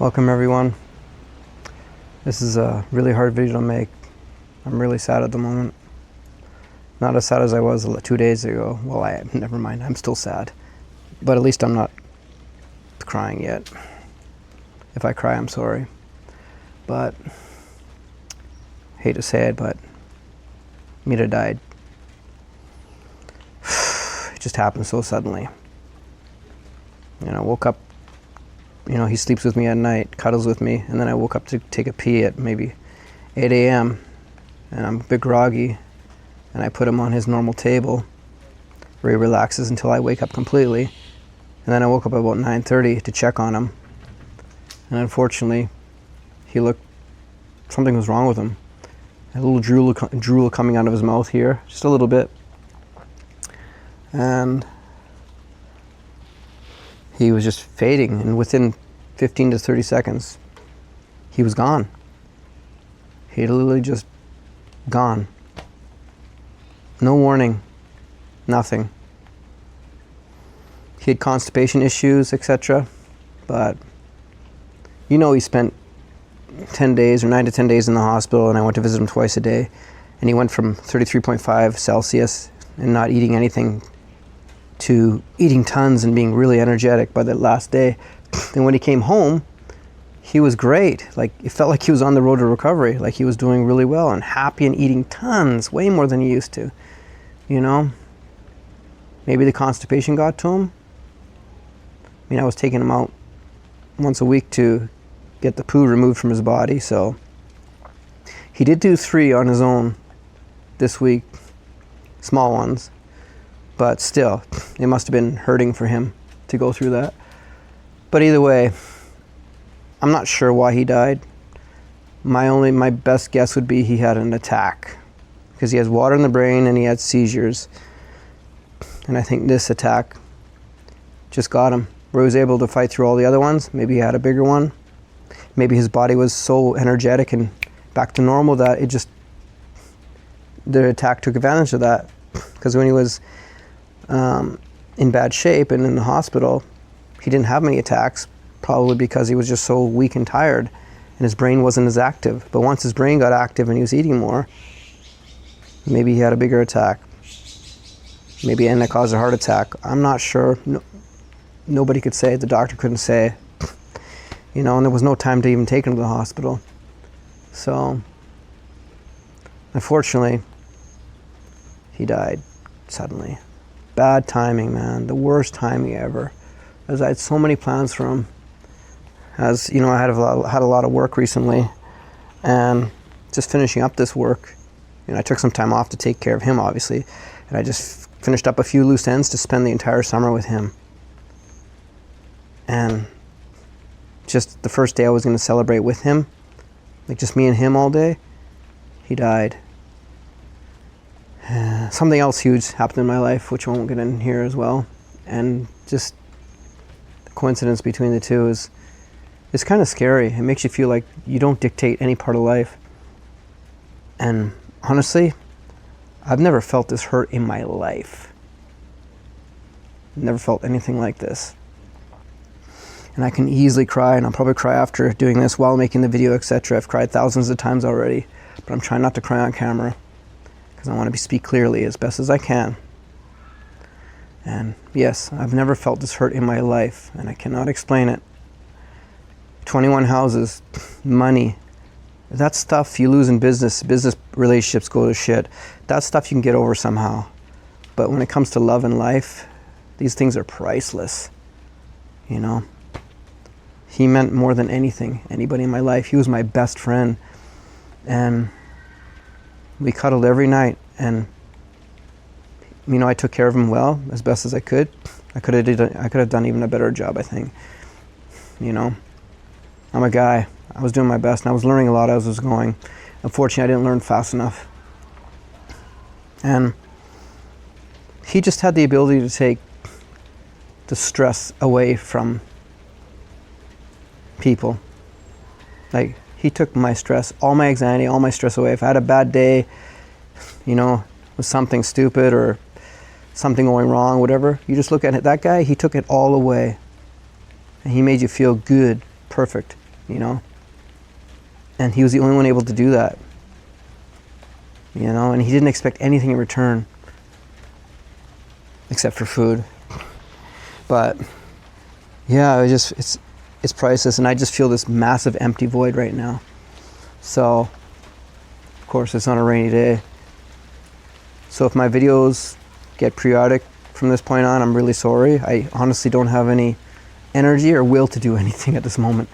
Welcome everyone. This is a really hard video to make. I'm really sad at the moment. Not as sad as I was 2 days ago. Well, never mind, I'm still sad. But at least I'm not crying yet. If I cry, I'm sorry. But, hate to say it, but Mila died. It just happened so suddenly. You know, woke up, you know, he sleeps with me at night, cuddles with me, and then I woke up to take a pee at maybe 8 a.m. and I'm a bit groggy, and I put him on his normal table where he relaxes until I wake up completely. And then I woke up about 9:30 to check on him, and unfortunately something was wrong with him. A little drool coming out of his mouth here, just a little bit, and he was just fading, and within 15 to 30 seconds, he was gone. He literally just gone. No warning, nothing. He had constipation issues, etc. But, you know, he spent 10 days or 9 to 10 days in the hospital, and I went to visit him twice a day. And he went from 33.5 Celsius and not eating anything to eating tons and being really energetic by the last day. And when he came home, he was great. Like, it felt like he was on the road to recovery. Like, he was doing really well and happy and eating tons, way more than he used to. You know? Maybe the constipation got to him. I mean, I was taking him out once a week to get the poo removed from his body, so he did do 3 on his own this week, small ones. But still, it must have been hurting for him to go through that. But either way, I'm not sure why he died. My best guess would be he had an attack, because he has water in the brain and he had seizures. And I think this attack just got him. Where he was able to fight through all the other ones. Maybe he had a bigger one. Maybe his body was so energetic and back to normal that the attack took advantage of that. Because when he was in bad shape and in the hospital, he didn't have many attacks, probably because he was just so weak and tired and his brain wasn't as active. But once his brain got active and he was eating more, maybe he had a bigger attack. Maybe and that caused a heart attack. I'm not sure. Nobody could say. The doctor couldn't say. You know, and there was no time to even take him to the hospital. So, unfortunately, he died suddenly. Bad timing, man. The worst timing ever. As I had so many plans for him. As you know, I had a lot of work recently, and just finishing up this work. You know, I took some time off to take care of him, obviously, and I just finished up a few loose ends to spend the entire summer with him. And just the first day I was going to celebrate with him, like just me and him all day, he died. Something else huge happened in my life, which I won't get in here as well. And just the coincidence between the two it's kind of scary. It makes you feel like you don't dictate any part of life. And honestly, I've never felt this hurt in my life. Never felt anything like this. And I can easily cry, and I'll probably cry after doing this while making the video, etc. I've cried thousands of times already, but I'm trying not to cry on camera because I want to speak clearly as best as I can. And yes, I've never felt this hurt in my life, and I cannot explain it. 21 houses, money, that stuff you lose in business relationships go to shit. That stuff you can get over somehow. But when it comes to love and life, these things are priceless, you know. He meant more than anybody in my life. He was my best friend, and we cuddled every night, and you know, I took care of him well, as best as I could. I could have done even a better job, I think. You know, I'm a guy. I was doing my best, and I was learning a lot as I was going. Unfortunately, I didn't learn fast enough. And he just had the ability to take the stress away from people. Like, he took my stress, all my anxiety, all my stress away. If I had a bad day, you know, with something stupid or something going wrong, whatever, you just look at it. That guy, he took it all away. And he made you feel good, perfect, you know? And he was the only one able to do that, you know? And he didn't expect anything in return except for food. But yeah, it's priceless, and I just feel this massive empty void right now. So, of course, it's on a rainy day. So if my videos get periodic from this point on, I'm really sorry. I honestly don't have any energy or will to do anything at this moment.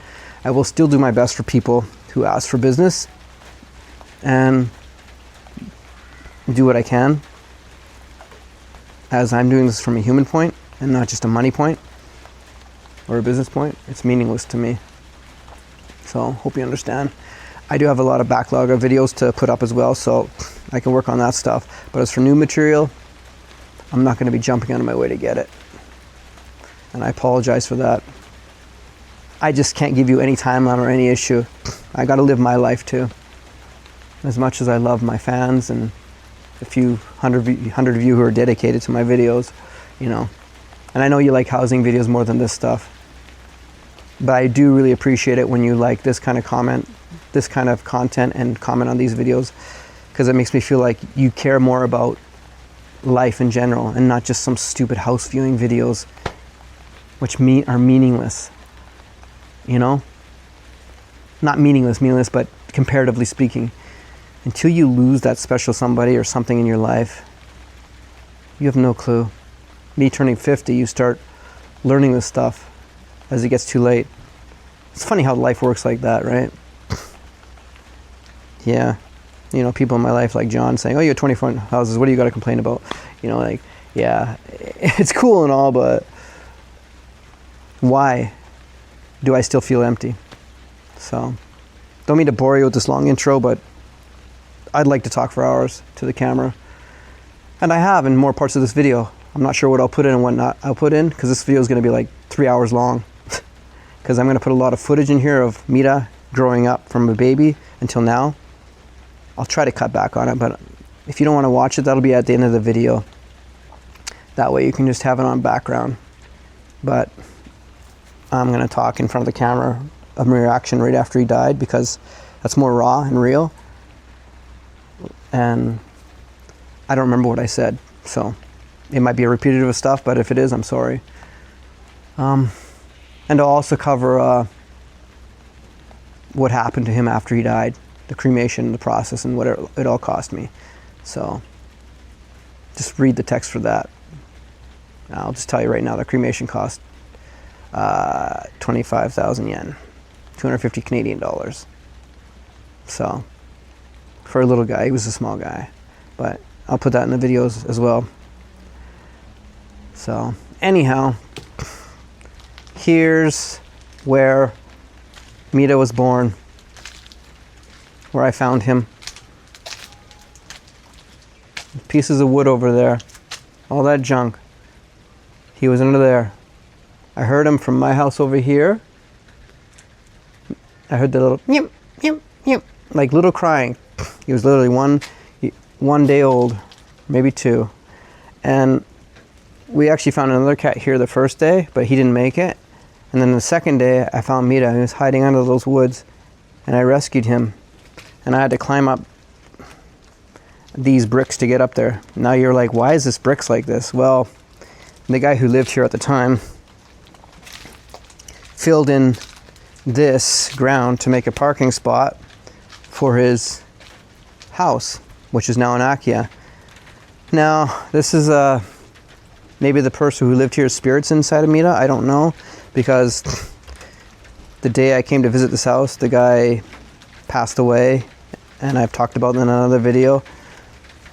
I will still do my best for people who ask for business and do what I can, as I'm doing this from a human point and not just a money point or a business point. It's meaningless to me. So hope you understand. I do have a lot of backlog of videos to put up as well, so I can work on that stuff. But as for new material, I'm not going to be jumping out of my way to get it. And I apologize for that. I just can't give you any timeline or any issue. I got to live my life too. As much as I love my fans and a few hundred of you who are dedicated to my videos, you know. And I know you like housing videos more than this stuff. But I do really appreciate it when you like this kind of comment, this kind of content, and comment on these videos, because it makes me feel like you care more about life in general and not just some stupid house viewing videos which are meaningless, you know? Not meaningless, but comparatively speaking, until you lose that special somebody or something in your life, you have no clue. Me turning 50, you start learning this stuff as it gets too late. It's funny how life works like that, right? Yeah. You know, people in my life like John saying, oh, you have 24 houses, what do you got to complain about? You know, like, yeah, it's cool and all, but why do I still feel empty? So, don't mean to bore you with this long intro, but I'd like to talk for hours to the camera. And I have in more parts of this video. I'm not sure what I'll put in and what not I'll put in, because this video is going to be like 3 hours long. Because I'm going to put a lot of footage in here of Mila growing up from a baby until now. I'll try to cut back on it, but if you don't want to watch it, that'll be at the end of the video. That way you can just have it on background. But I'm going to talk in front of the camera of my reaction right after he died, because that's more raw and real. And I don't remember what I said, so it might be a repetitive of stuff, but if it is, I'm sorry. And I'll also cover what happened to him after he died, the cremation, the process, and what it all cost me. So just read the text for that. I'll just tell you right now, the cremation cost 25,000 yen, 250 Canadian dollars. So for a little guy, he was a small guy, but I'll put that in the videos as well. So anyhow, here's where Mila was born, where I found him. Pieces of wood over there, all that junk. He was under there. I heard him from my house over here. I heard the little yip, yip, yip, like little crying. He was literally one day old, maybe two. And we actually found another cat here the first day, but he didn't make it. And then the second day, I found Mila. He was hiding under those woods, and I rescued him. And I had to climb up these bricks to get up there. Now you're like, why is this bricks like this? Well, the guy who lived here at the time filled in this ground to make a parking spot for his house, which is now in Akiya. Now, this is maybe the person who lived here's spirits inside of Mila. I don't know, because the day I came to visit this house, the guy passed away, and I've talked about it in another video,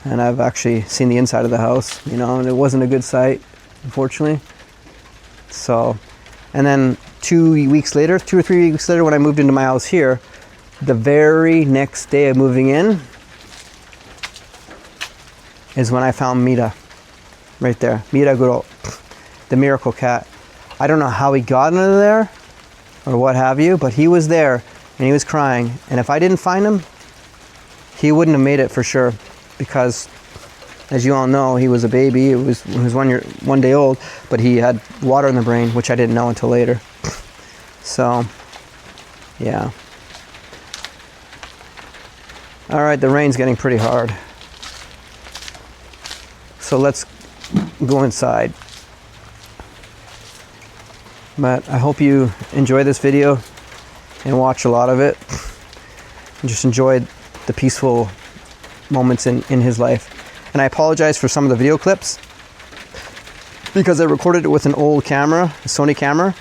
and I've actually seen the inside of the house, you know, and it wasn't a good sight, unfortunately. So, and then 2 or 3 weeks later, when I moved into my house here, the very next day of moving in is when I found Mila, right there. Mila Guro, the miracle cat. I don't know how he got under there or what have you, but he was there and he was crying. And if I didn't find him, he wouldn't have made it for sure, because as you all know, he was a baby. He was 1 day old, but he had water in the brain, which I didn't know until later. So, Yeah. All right, the rain's getting pretty hard. So let's go inside. But I hope you enjoy this video and watch a lot of it. And just enjoy the peaceful moments in his life. And I apologize for some of the video clips because I recorded it with an old camera, a Sony camera,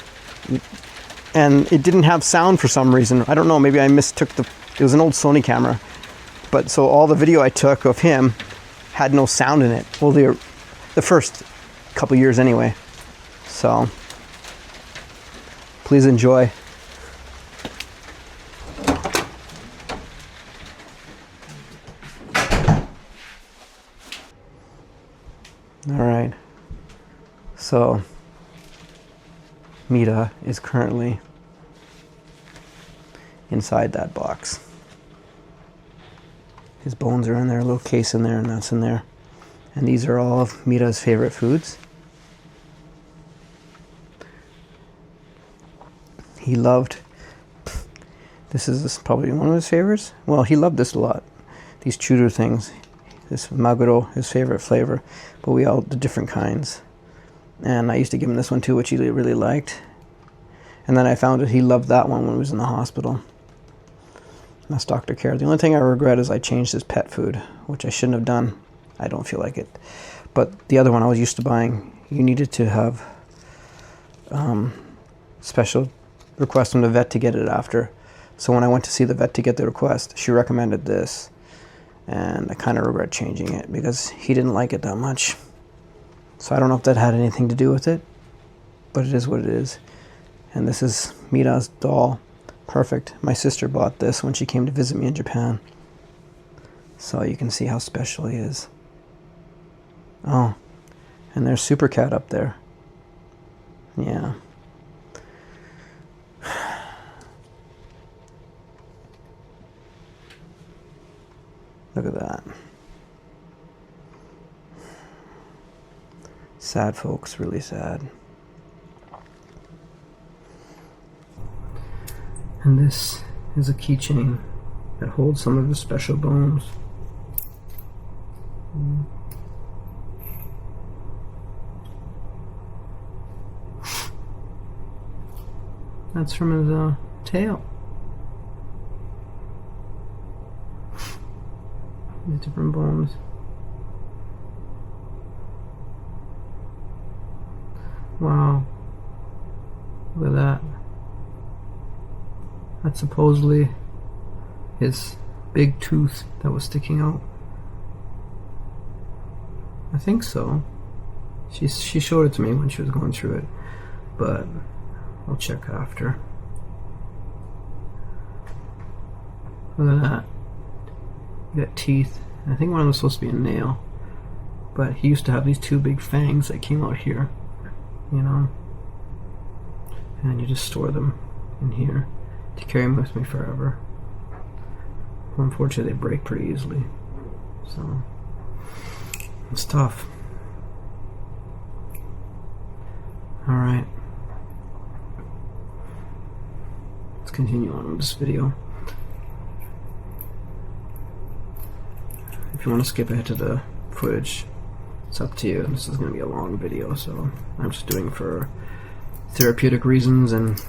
and it didn't have sound for some reason. I don't know, maybe I mistook it was an old Sony camera. But so all the video I took of him had no sound in it. Well, the first couple years anyway. So please enjoy. All right. So Mila is currently inside that box. His bones are in there, a little case in there, and that's in there. And these are all of Mila's favorite foods. He loved, this is probably one of his favorites. Well, he loved this a lot. These churro things. This maguro, his favorite flavor. But we all the different kinds. And I used to give him this one too, which he really liked. And then I found that he loved that one when he was in the hospital. That's Dr. Care. The only thing I regret is I changed his pet food, which I shouldn't have done. I don't feel like it. But the other one I was used to buying, you needed to have special request from the vet to get it after. So when I went to see the vet to get the request, she recommended this. And I kind of regret changing it because he didn't like it that much. So I don't know if that had anything to do with it, but it is what it is. And this is Mila's doll. Perfect. My sister bought this when she came to visit me in Japan. So you can see how special he is. Oh, and there's Super Cat up there. Yeah. Look at that. Sad, folks, really sad. And this is a keychain that holds some of his special bones. That's from his tail. These different bones. Wow. Look at that. That's supposedly his big tooth that was sticking out. I think so. She showed it to me when she was going through it, but I'll check after. Look at that. You got teeth. I think one of them was supposed to be a nail, but he used to have these two big fangs that came out here, you know, and you just store them in here to carry them with me forever. Well, unfortunately, they break pretty easily, so it's tough. All right, let's continue on with this video. If you want to skip ahead to the footage, it's up to you. This is going to be a long video, so I'm just doing it for therapeutic reasons, and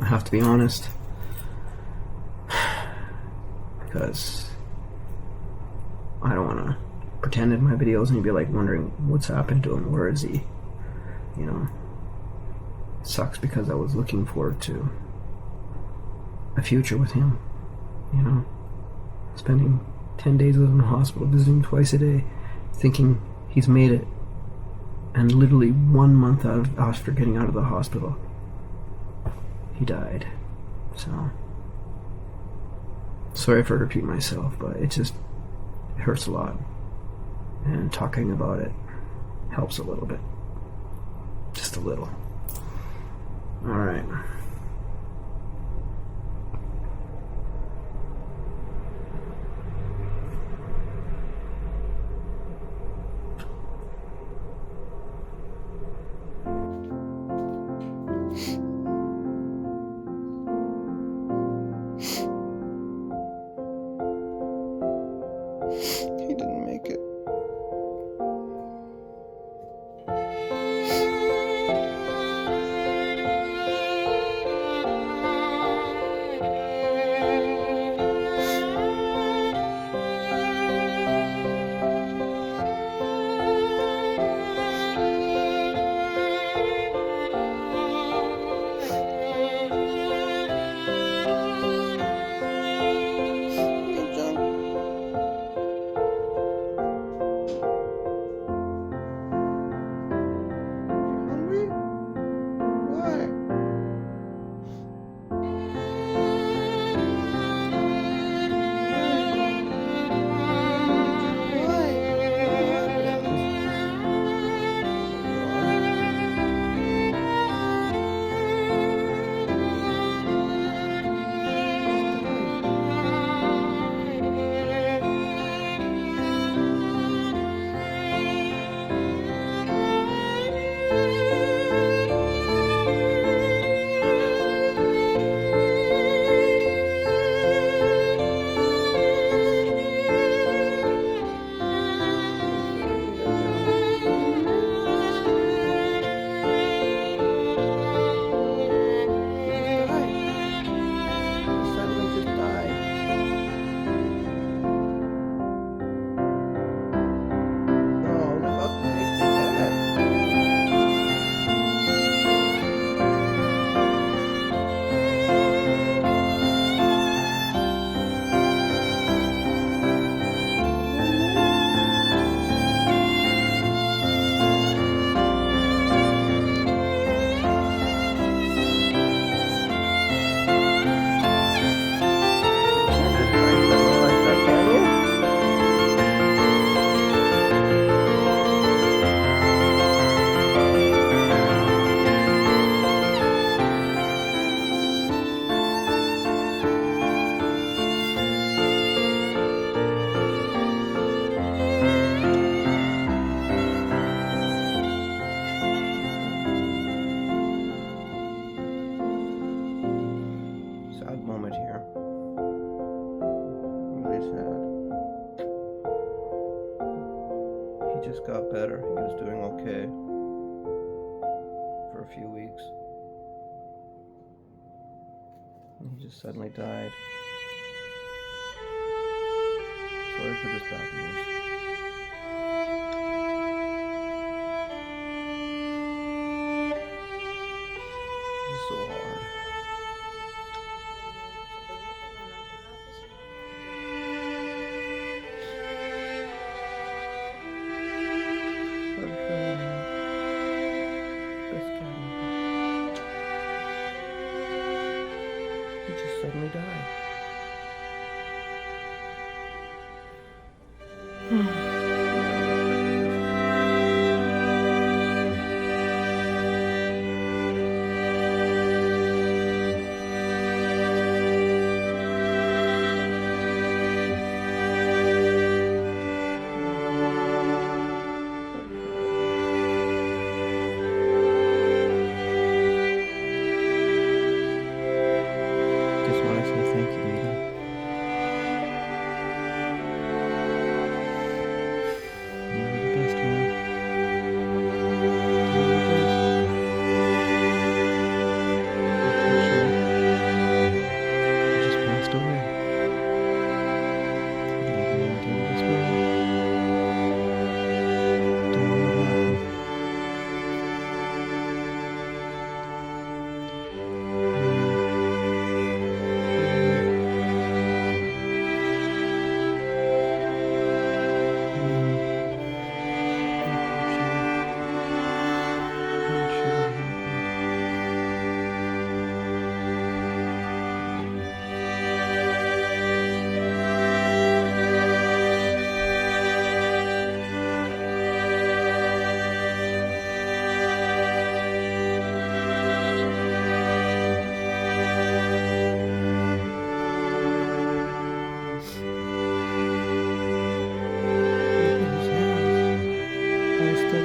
I have to be honest, because I don't want to pretend in my videos and you'd be like wondering what's happened to him, where is he, you know. It sucks because I was looking forward to a future with him, you know, spending 10 days with him in the hospital, visiting twice a day, thinking he's made it, and literally 1 month after getting out of the hospital, he died. So sorry for repeating myself, but it hurts a lot, and talking about it helps a little bit, just a little. All right. He just suddenly died. Sorry for this bad news. This is so hard. He just suddenly died. Just want to say thank you, Mila. You were the best, man. You were the best. Unfortunately, you just passed away. You leave me again this way. Don't know what happened.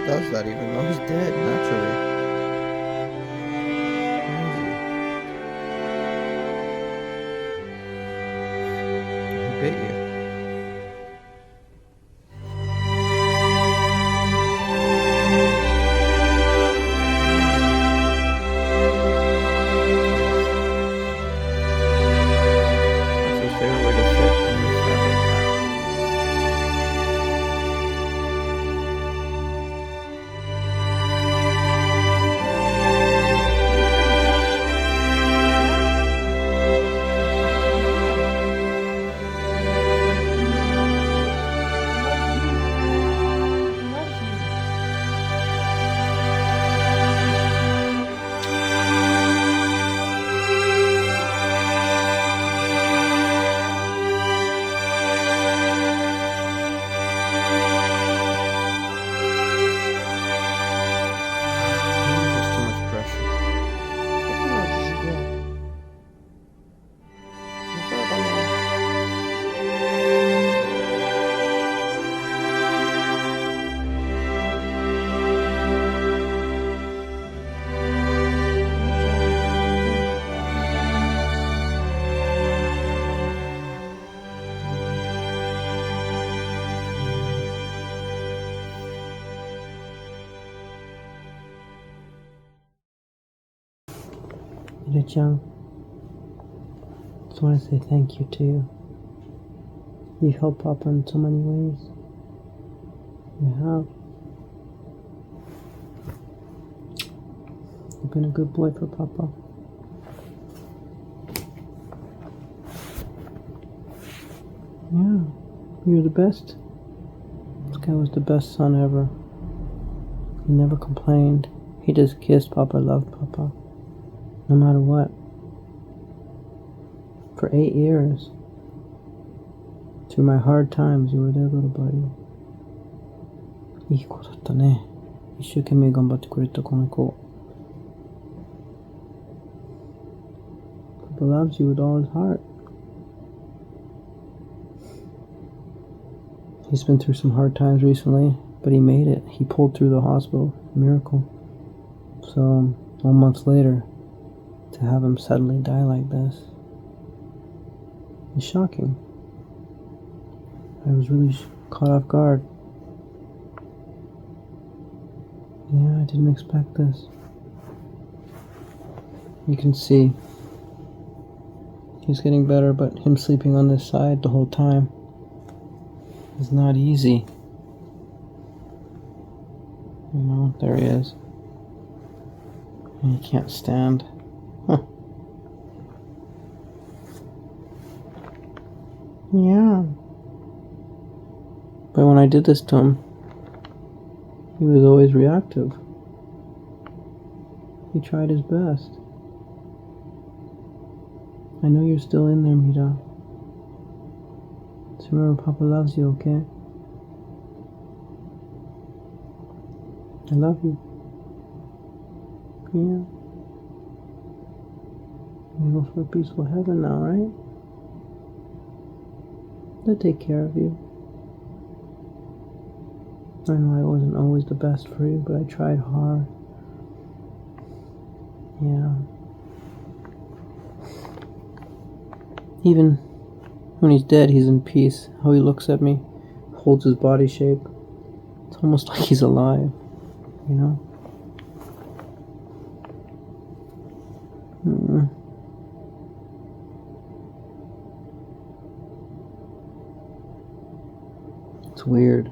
Does that even though he's dead naturally? Crazy. He bit you. That's his favorite way to sit. On the side like that. There's too much pressure. Mila-chan, just want to say thank you to you. You've helped Papa in so many ways. You have. You've been a good boy for Papa. Yeah, you're the best. This guy was the best son ever. He never complained. He just kissed Papa, loved Papa. No matter what. For 8 years. Through my hard times, you were there, little buddy. いい子だったね。一生懸命頑張ってくれたこの子。Papa loves you with all his heart. He's been through some hard times recently, but he made it. He pulled through the hospital. Miracle. So, 1 month later, to have him suddenly die like this is shocking. I was really caught off guard. Yeah, I didn't expect this. You can see He's getting better, but him sleeping on this side the whole time is not easy. You know, there he is. And he can't stand. Huh. Yeah. But when I did this to him, he was always reactive. He tried his best. I know you're still in there, Mila. Just remember, Papa loves you, okay? I love you. Yeah. You go for a peaceful heaven now, right? They'll take care of you. I know I wasn't always the best for you, but I tried hard. Yeah. Even when he's dead, he's in peace. How he looks at me, holds his body shape. It's almost like he's alive, you know? It's weird.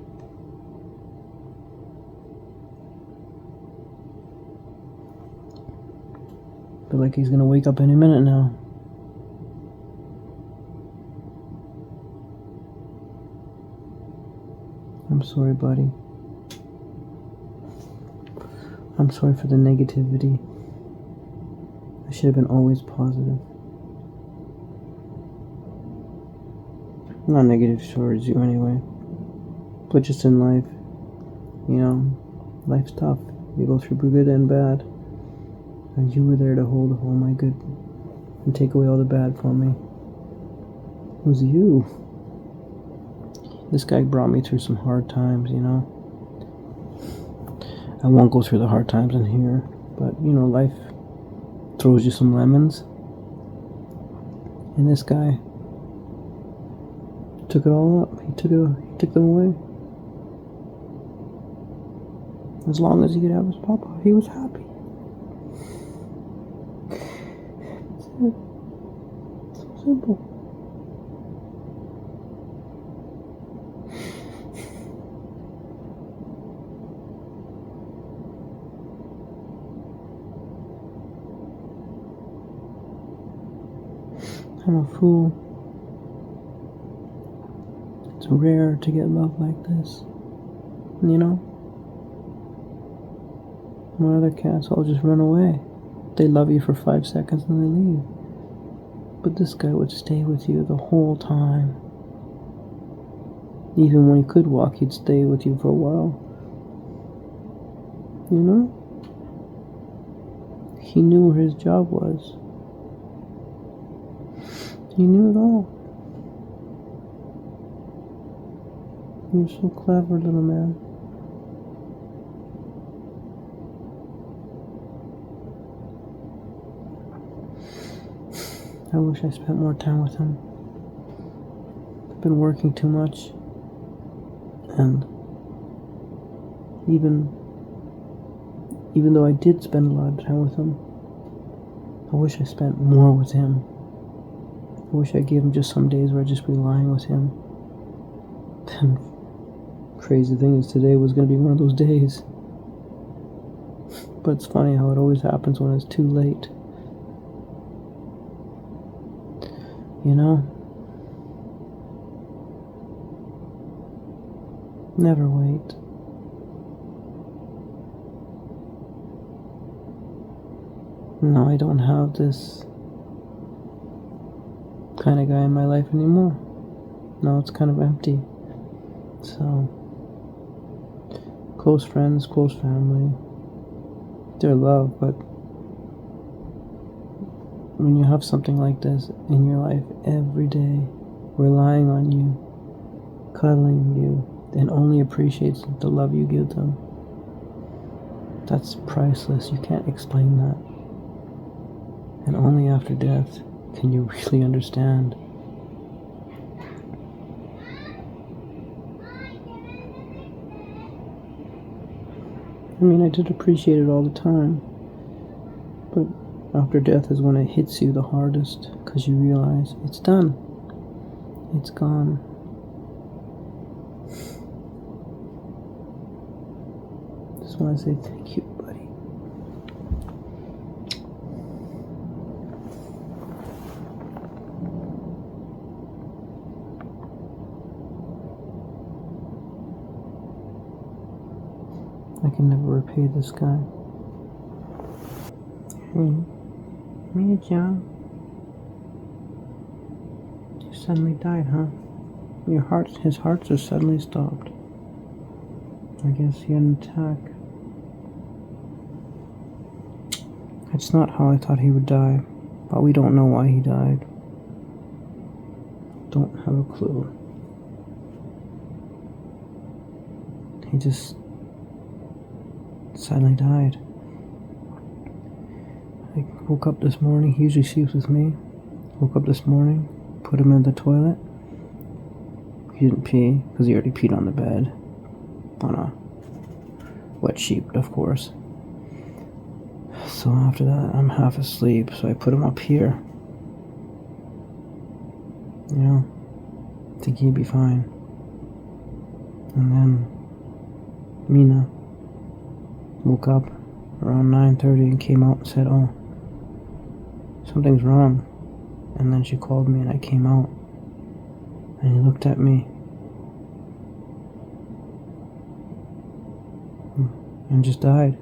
Feel like he's gonna wake up any minute now. I'm sorry, buddy. I'm sorry for the negativity. I should have been always positive. I'm not negative towards you anyway. But just in life, you know, life's tough. You go through good and bad. And you were there to hold all my good and take away all the bad from me. It was you. This guy brought me through some hard times, you know. I won't go through the hard times in here, but, you know, life throws you some lemons. And this guy took it all up. He took them away. As long as he could have his papa, he was happy. That's it. It's so simple. I'm a fool. It's rare to get love like this, you know? When other cats all just run away. They love you for 5 seconds and they leave. But this guy would stay with you the whole time. Even when he could walk, he'd stay with you for a while. You know? He knew where his job was. He knew it all. You're so clever, little man. I wish I spent more time with him. I've been working too much. And even though I did spend a lot of time with him, I wish I spent more with him. I wish I gave him just some days where I'd just be lying with him. And crazy thing is, today was going to be one of those days. But it's funny how it always happens when it's too late. You know? Never wait. No, I don't have this kind of guy in my life anymore. Now it's kind of empty. So, close friends, close family, they're love, but when you have something like this in your life every day, relying on you, cuddling you, and only appreciates the love you give them, that's priceless. You can't explain that. And only after death can you really understand. I mean, I did appreciate it all the time, but After death is when it hits you the hardest, because you realize it's done. It's gone. Just want to say thank you, buddy. I can never repay this guy. Hey, Mia-chan. You suddenly died, huh? His heart just suddenly stopped. I guess he had an attack. It's not how I thought he would die, but we don't know why he died. Don't have a clue. He just suddenly died. I woke up this morning. He usually sleeps with me. Woke up this morning, put him in the toilet. He didn't pee because he already peed on the bed. On a wet sheet, of course. So after that, I'm half asleep, so I put him up here. You know, think he'd be fine. And then Mina woke up around 9:30 and came out and said, "Oh, something's wrong." And then she called me and I came out. And he looked at me and just died.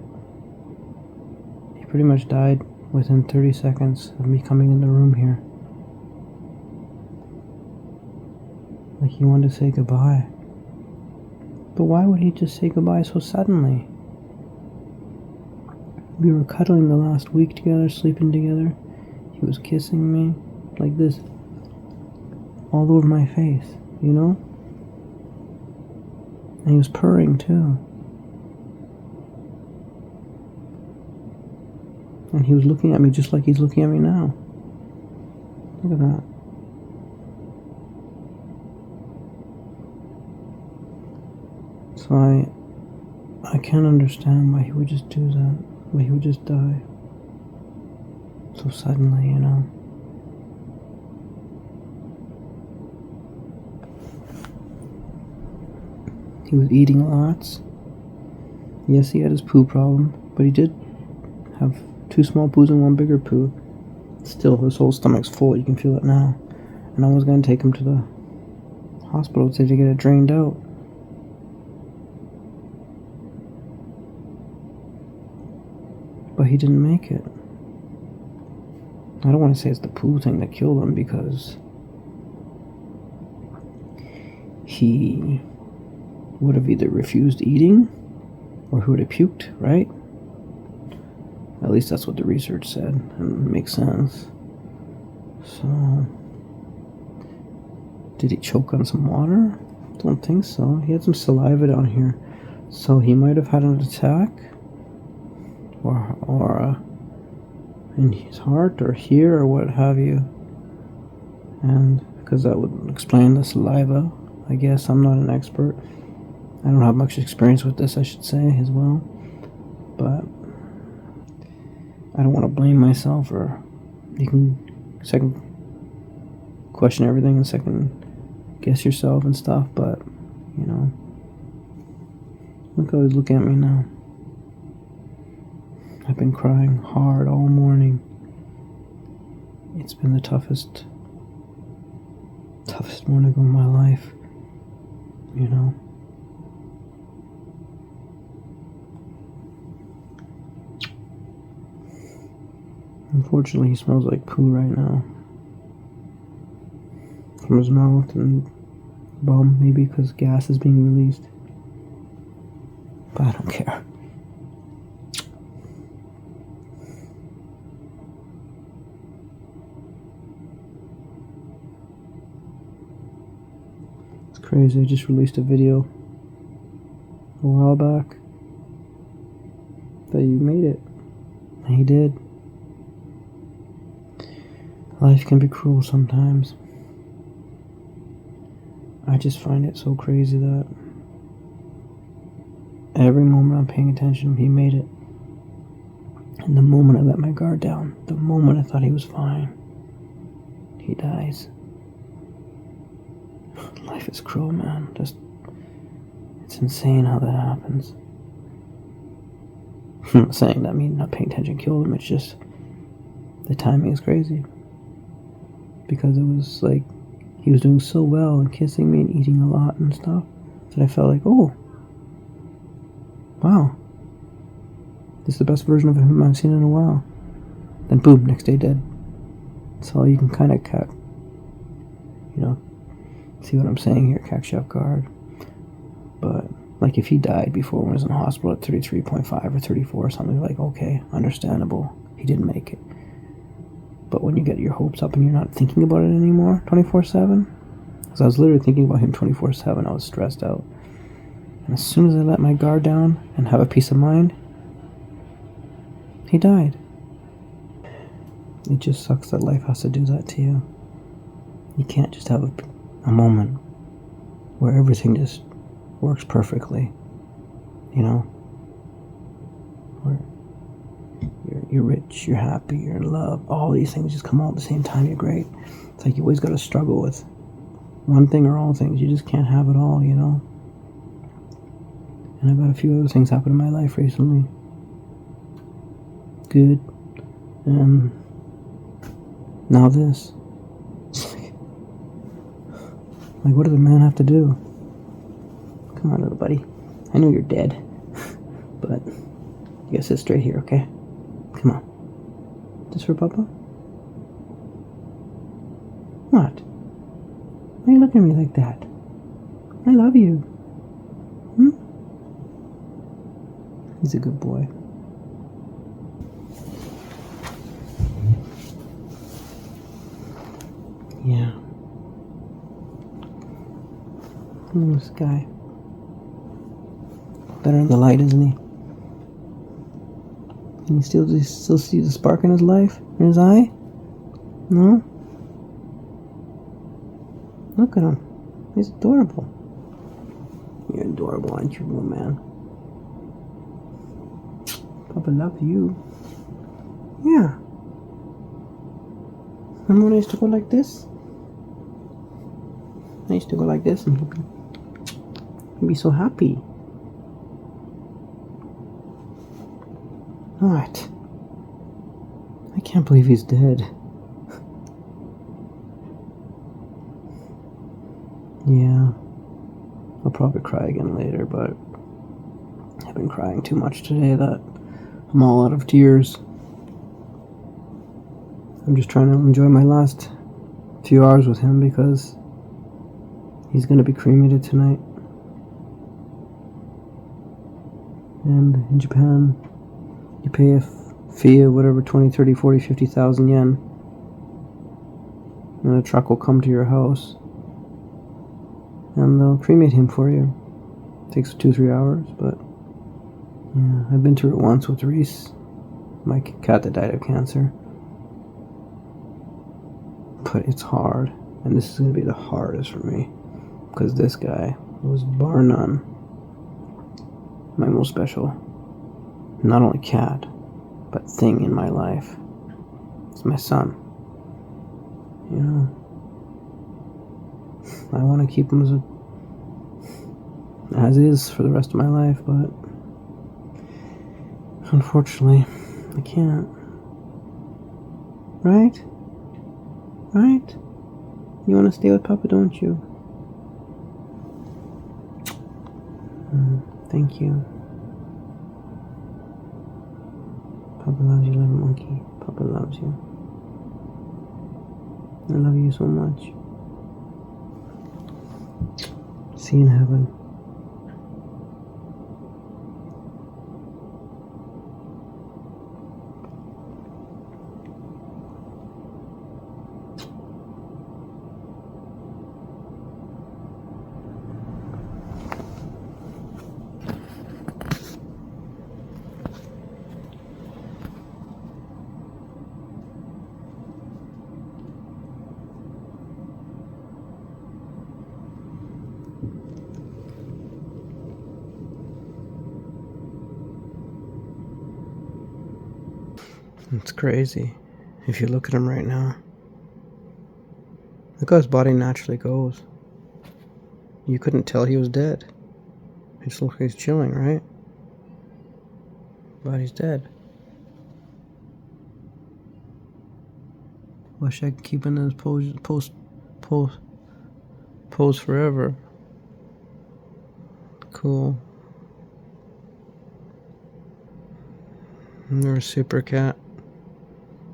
He pretty much died within 30 seconds of me coming in the room here. Like he wanted to say goodbye. But why would he just say goodbye so suddenly? We were cuddling the last week together, sleeping together. He was kissing me like this, all over my face, you know? And he was purring too. And he was looking at me just like he's looking at me now. Look at that. So I can't understand why he would just do that. Why he would just die so suddenly, you know. He was eating lots. Yes, he had his poo problem, but he did have 2 small poos and 1 bigger poo. Still, his whole stomach's full. You can feel it now. And I was going to take him to the hospital to get it drained out. But he didn't make it. I don't want to say it's the poo thing that killed him, because he would have either refused eating or he would have puked, right? At least that's what the research said, and it makes sense. So, did he choke on some water? Don't think so. He had some saliva down here, so he might have had an attack, or in his heart, or here, or what have you. And because that would explain the saliva, I guess. I'm not an expert. I don't have much experience with this, I should say, as well. But I don't want to blame myself, or you can second question everything and second guess yourself and stuff, but, you know, look how he's looking at me now. I've been crying hard all morning. It's been the toughest morning of my life, you know. Unfortunately, he smells like poo right now. From his mouth and bum, maybe because gas is being released. But I don't care. It's crazy. I just released a video a while back that you made it. And he did. Life can be cruel sometimes. I just find it so crazy that every moment I'm paying attention, he made it. And the moment I let my guard down, the moment I thought he was fine, he dies. Life is cruel, man. It's insane how that happens. I'm not saying that me not paying attention killed him, it's just the timing is crazy. Because it was like he was doing so well and kissing me and eating a lot and stuff that I felt like, oh, wow, this is the best version of him I've seen in a while. Then boom, next day dead. So you can kind of see what I'm saying here, catch you off guard. But like if he died before when he was in the hospital at 33.5 or 34 or something, like, okay, understandable, he didn't make it. But when you get your hopes up and you're not thinking about it anymore 24/7, because I was literally thinking about him 24/7, I was stressed out. And as soon as I let my guard down and have a peace of mind, he died. It just sucks that life has to do that to you. You can't just have a moment where everything just works perfectly, where you're rich, you're happy, you're in love, all these things just come all at the same time, you're great. It's like you always got to struggle with one thing or all things. You just can't have it all, And I've had a few other things happen in my life recently. Good. And now this. Like, what does a man have to do? Come on, little buddy. I know you're dead. But you gotta sit straight here, okay? Come on. Just for Papa? What? Why are you looking at me like that? I love you. He's a good boy. Yeah. This guy. Better in the light, isn't he? Can you still see the spark in his life? In his eye? No? Look at him. He's adorable. You're adorable, aren't you, little man? Papa loves you. Yeah. Remember when I used to go like this? I used to go like this and he'd be so happy. What? I can't believe he's dead. Yeah. I'll probably cry again later, but I've been crying too much today that I'm all out of tears. I'm just trying to enjoy my last few hours with him because he's going to be cremated tonight. And in Japan, you pay a fee of whatever, 20, 30, 40, 50,000 yen. And a truck will come to your house. And they'll cremate him for you. It takes 2-3 hours, but yeah, I've been through it once with Reese, my cat that died of cancer. But it's hard, and this is going to be the hardest for me, because this guy was bar none my most special, not only cat, but thing in my life. It's my son. I want to keep him as is for the rest of my life, but unfortunately, I can't. Right? Right? You want to stay with Papa, don't you? Thank you. Papa loves you, little monkey. Papa loves you. I love you so much. See you in heaven. It's crazy if you look at him right now. Look how his body naturally goes. You couldn't tell he was dead. He just looks like he's chilling, right? But he's dead. Wish I could keep in this pose forever. Cool. And you're a super cat.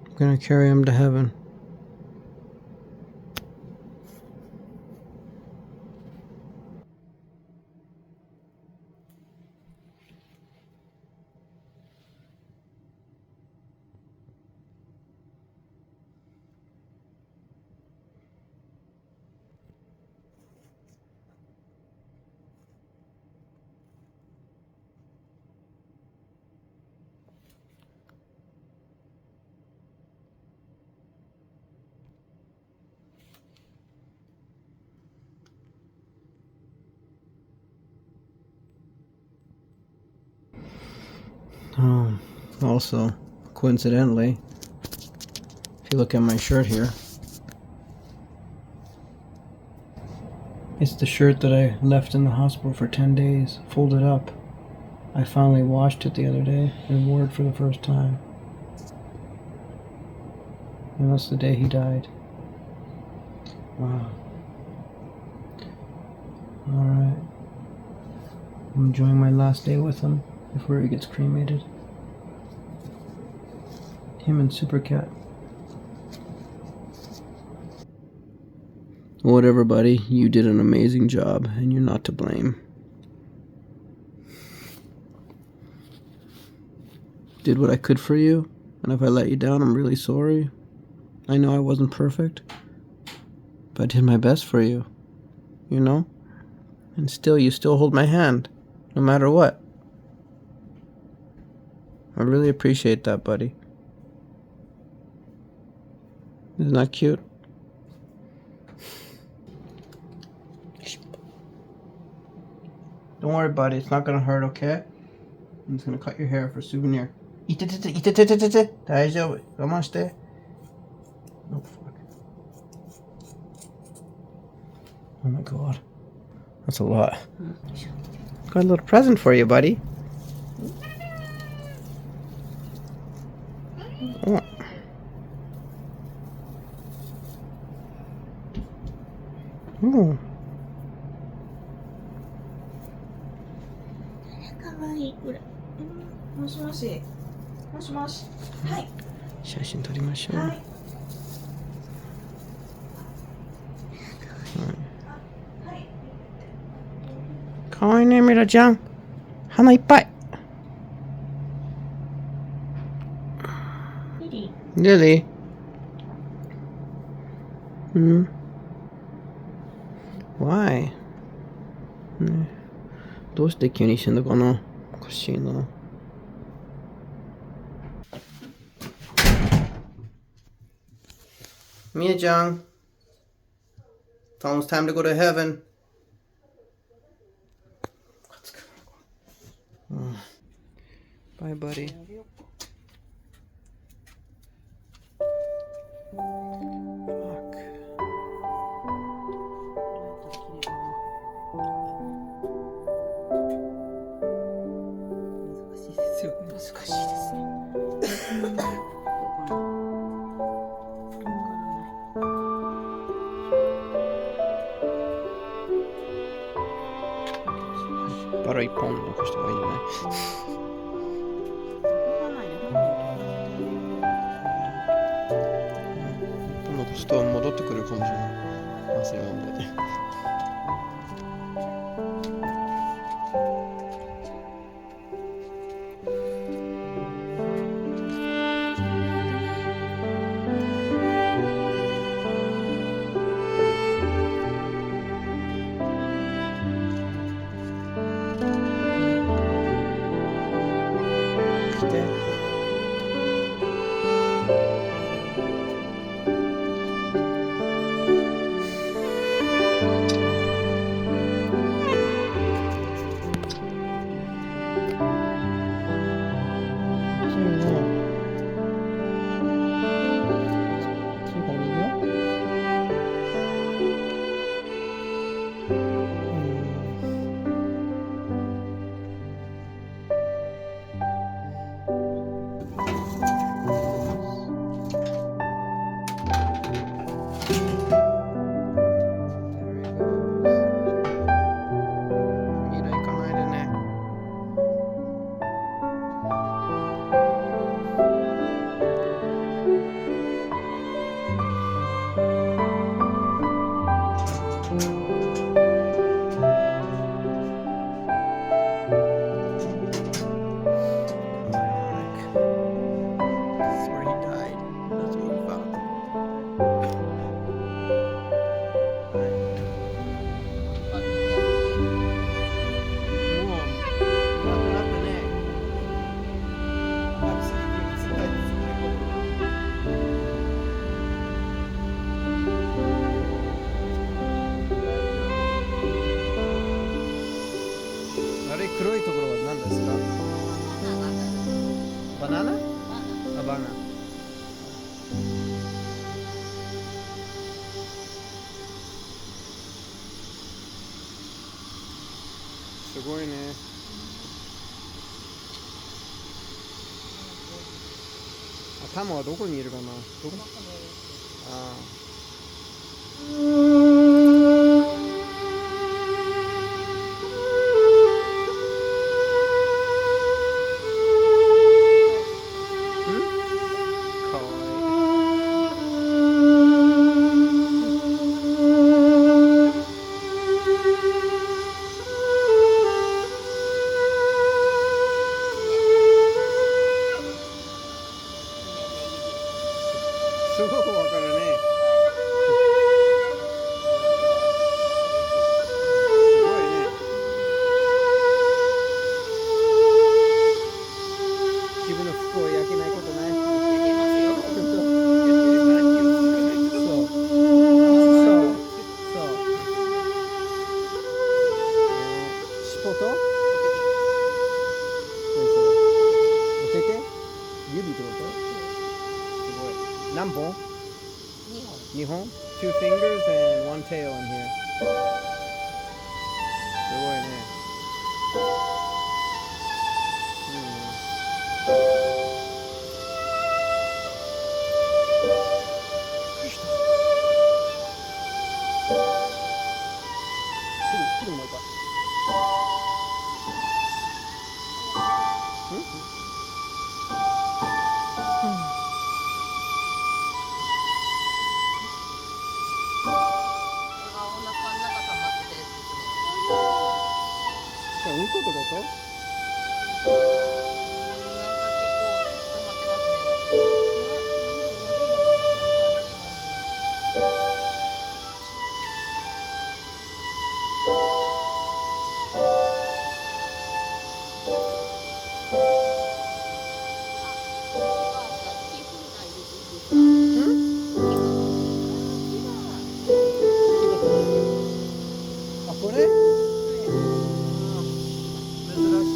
I'm gonna carry him to heaven. Also, coincidentally, if you look at my shirt here, it's the shirt that I left in the hospital for 10 days, folded up. I finally washed it the other day and wore it for the first time. And that's the day he died. Wow. Alright. I'm enjoying my last day with him before he gets cremated. Him and Super Cat. Whatever, buddy. You did an amazing job, and you're not to blame. Did what I could for you, and if I let you down, I'm really sorry. I know I wasn't perfect, but I did my best for you, you know? And still, you still hold my hand, no matter what. I really appreciate that, buddy. Isn't that cute? Don't worry, buddy. It's not gonna hurt, okay? I'm just gonna cut your hair for a souvenir. いててて、いててててて。大丈夫。我慢して。Oh, fuck. Oh my god. That's a lot. Got a little present for you, buddy. Oh. Oh. かわいい。これ。もしもし。もしもし。はい。写真撮りましょう。はい。かわいいね、ミラちゃん。鼻いっぱい。リリリリー。うん。Why? ね、どうして急にしてんのかな。おかしいな。Mia Jung, it's almost time to go to heaven. Bye, buddy. Fuck. 難しいですね。バラ一本残した方がいいんじゃない？一本残すと戻ってくるかもしれない。忘れ物で。すごいね。頭はどこにいるかな。どこ？ああ。かわいい。すごくわかるね。すごいね。自分の服を焼けないことない？焼けますよ。本当？そう。そう。そう。尻尾と？何それ？お手手？指ってこと？すごい。何本？2本 ?2 fingers and one tail in here. すごいね。びっくりした。すぐ巻いた。うんこってこと？あ、これ？珍しい。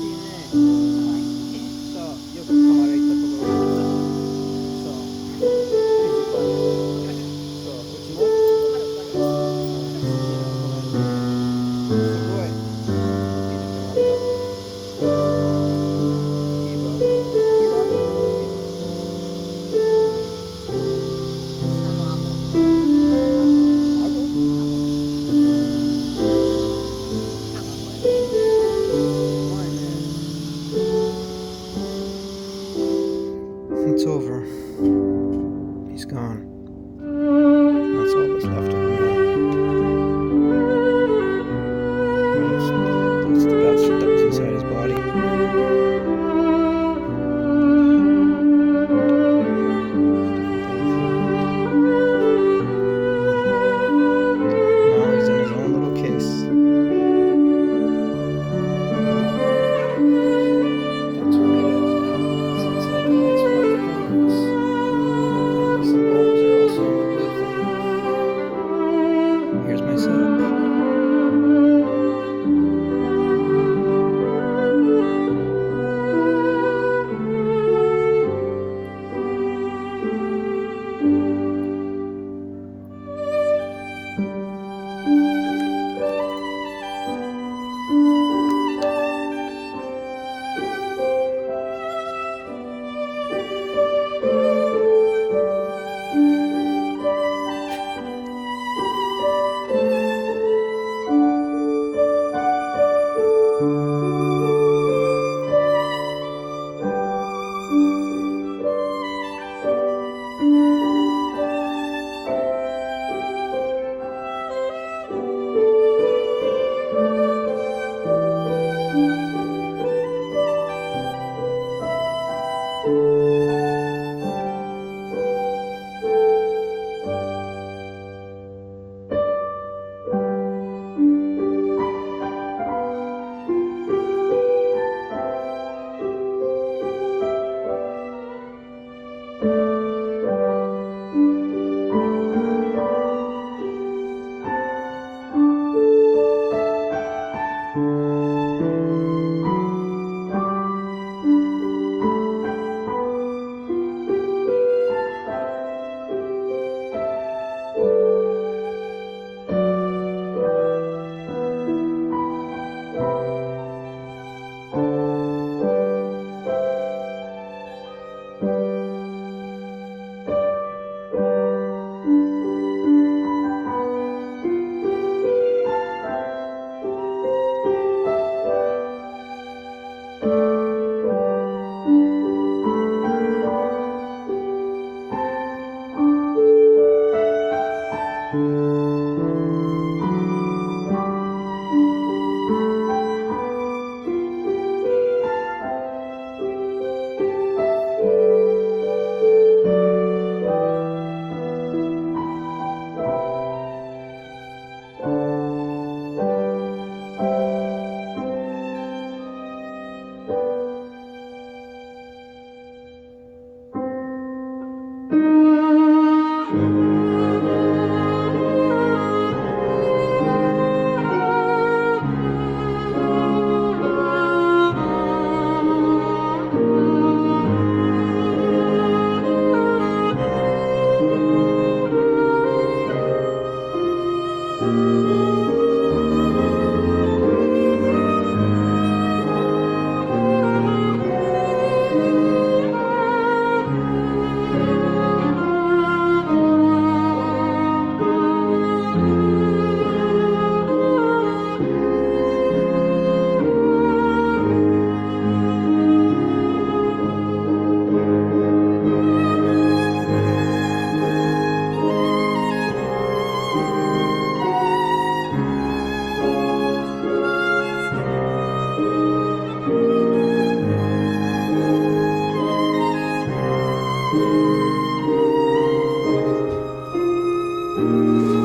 す。